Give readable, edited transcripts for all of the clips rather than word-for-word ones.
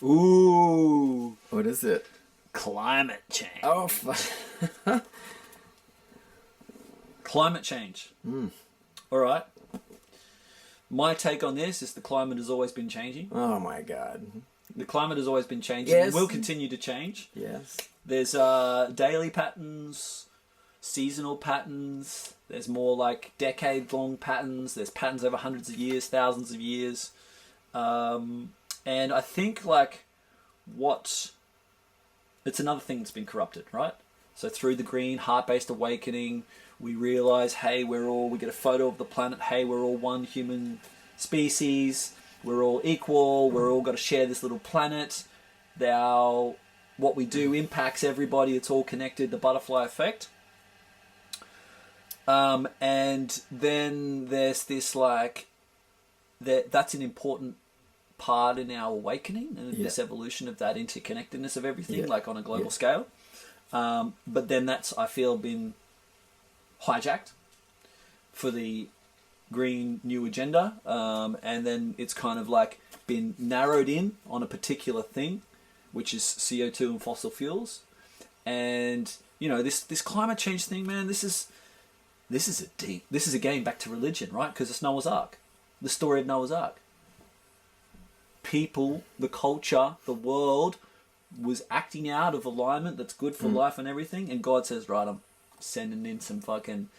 Ooh. What is it? Climate change. Oh, Climate change. All right. My take on this is the climate has always been changing. Oh my God. The climate has always been changing. Yes. It will continue to change. Yes. There's daily patterns, seasonal patterns. There's more like decade-long patterns. There's patterns over hundreds of years, thousands of years. And I think like it's another thing that's been corrupted, right? So through the green heart-based awakening, we realize, hey, we get a photo of the planet. Hey, we're all one human species. We're all equal. We're all got to share this little planet. What we do impacts everybody. It's all connected. The butterfly effect. And then there's this like that's an important part in our awakening and this evolution of that interconnectedness of everything, like on a global scale. But then that's, I feel, been hijacked for the green new agenda, and then it's kind of like been narrowed in on a particular thing, which is CO2 and fossil fuels. And you know, this climate change thing, man, this is again back to religion, right? Because it's Noah's Ark, the story of Noah's Ark. People, the culture, the world was acting out of alignment that's good for life and everything, and God says, right, I'm sending in some fucking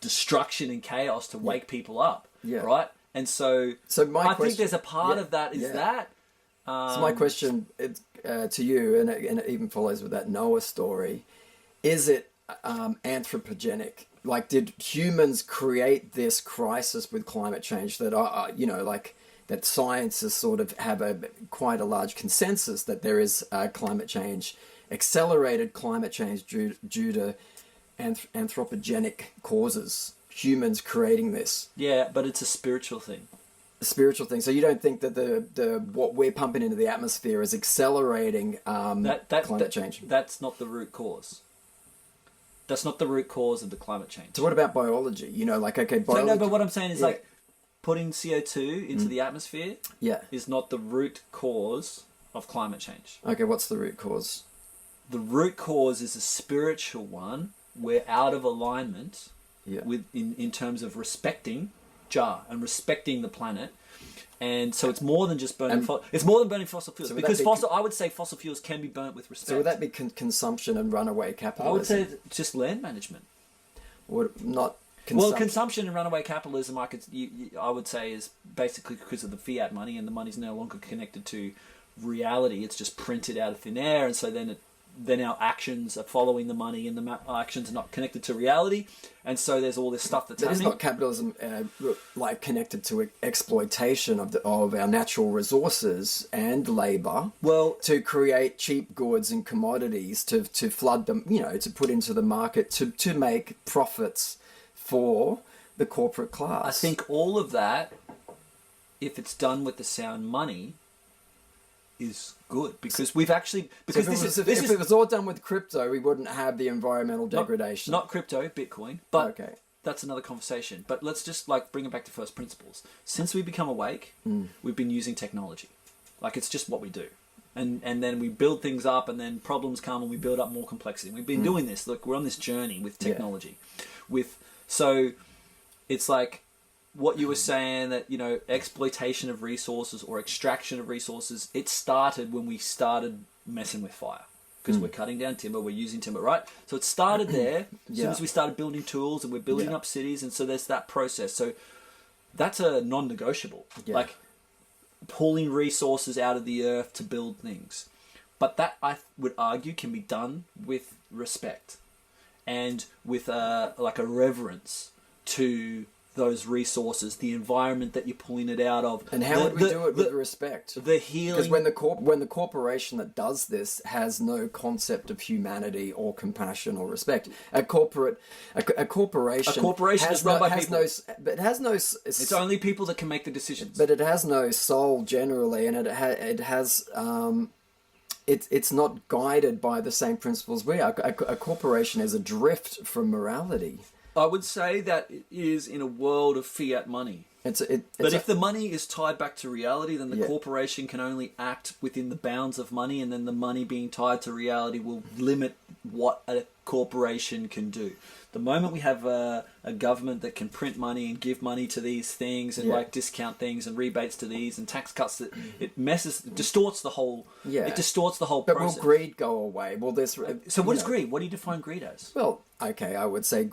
destruction and chaos to wake people up, right? And so I think there's a part of that is that. So my question to you, and it even follows with that Noah story, is it anthropogenic? Like, did humans create this crisis with climate change that that scientists sort of have quite a large consensus that there is climate change, accelerated climate change due to anthropogenic causes, humans creating this? Yeah, but it's a spiritual thing. A spiritual thing. So you don't think that the what we're pumping into the atmosphere is accelerating climate change? That's not the root cause. That's not the root cause of the climate change. So what about biology? You know, like, okay, biology... So, no, but what I'm saying is like putting CO2 into the atmosphere is not the root cause of climate change. Okay, what's the root cause? The root cause is a spiritual one. We're out of alignment with in terms of respecting Jah and respecting the planet. And so it's more than just burning. It's more than burning fossil fuels, because I would say fossil fuels can be burnt with respect. So would that be consumption and runaway capitalism? I would say it's just land management. Not consumption. Well, consumption and runaway capitalism, I would say, is basically because of the fiat money, and the money's no longer connected to reality. It's just printed out of thin air, and so then our actions are following the money, and the actions are not connected to reality, and so there's all this stuff that's happening. It's not capitalism like connected to exploitation of our natural resources and labour. Well, to create cheap goods and commodities to flood them, to put into the market to make profits for the corporate class. I think all of that, if it's done with the sound money, is good, because we've actually if it was all done with crypto, we wouldn't have the environmental degradation. Not crypto, Bitcoin, but that's another conversation. But let's just bring it back to first principles. Since we become awake, we've been using technology, like it's just what we do, and then we build things up, and then problems come, and we build up more complexity. We've been doing this. Look, we're on this journey with technology, so it's like what you were saying, that exploitation of resources or extraction of resources, it started when we started messing with fire, because we're cutting down timber, we're using timber, right? So it started there as soon as we started building tools, and we're building up cities, and so there's that process. So that's a non-negotiable, like pulling resources out of the earth to build things. But that, I would argue, can be done with respect and with a reverence to those resources, the environment that you're pulling it out of. And how would we do it with respect? The healing. Because when the corporation that does this has no concept of humanity or compassion or respect, a corporation is run by people. But it has no. It's only people that can make the decisions. But it has no soul generally, and it has. It's not guided by the same principles we are. A corporation is adrift from morality. I would say that it is in a world of fiat money. But if the money is tied back to reality, then the corporation can only act within the bounds of money, and then the money being tied to reality will limit what a corporation can do. The moment we have a government that can print money and give money to these things and like discount things and rebates to these and tax cuts, that it distorts the whole. Yeah. It distorts the whole process. But will greed go away? Will this? So what is greed? What do you define greed as? Well, okay, I would say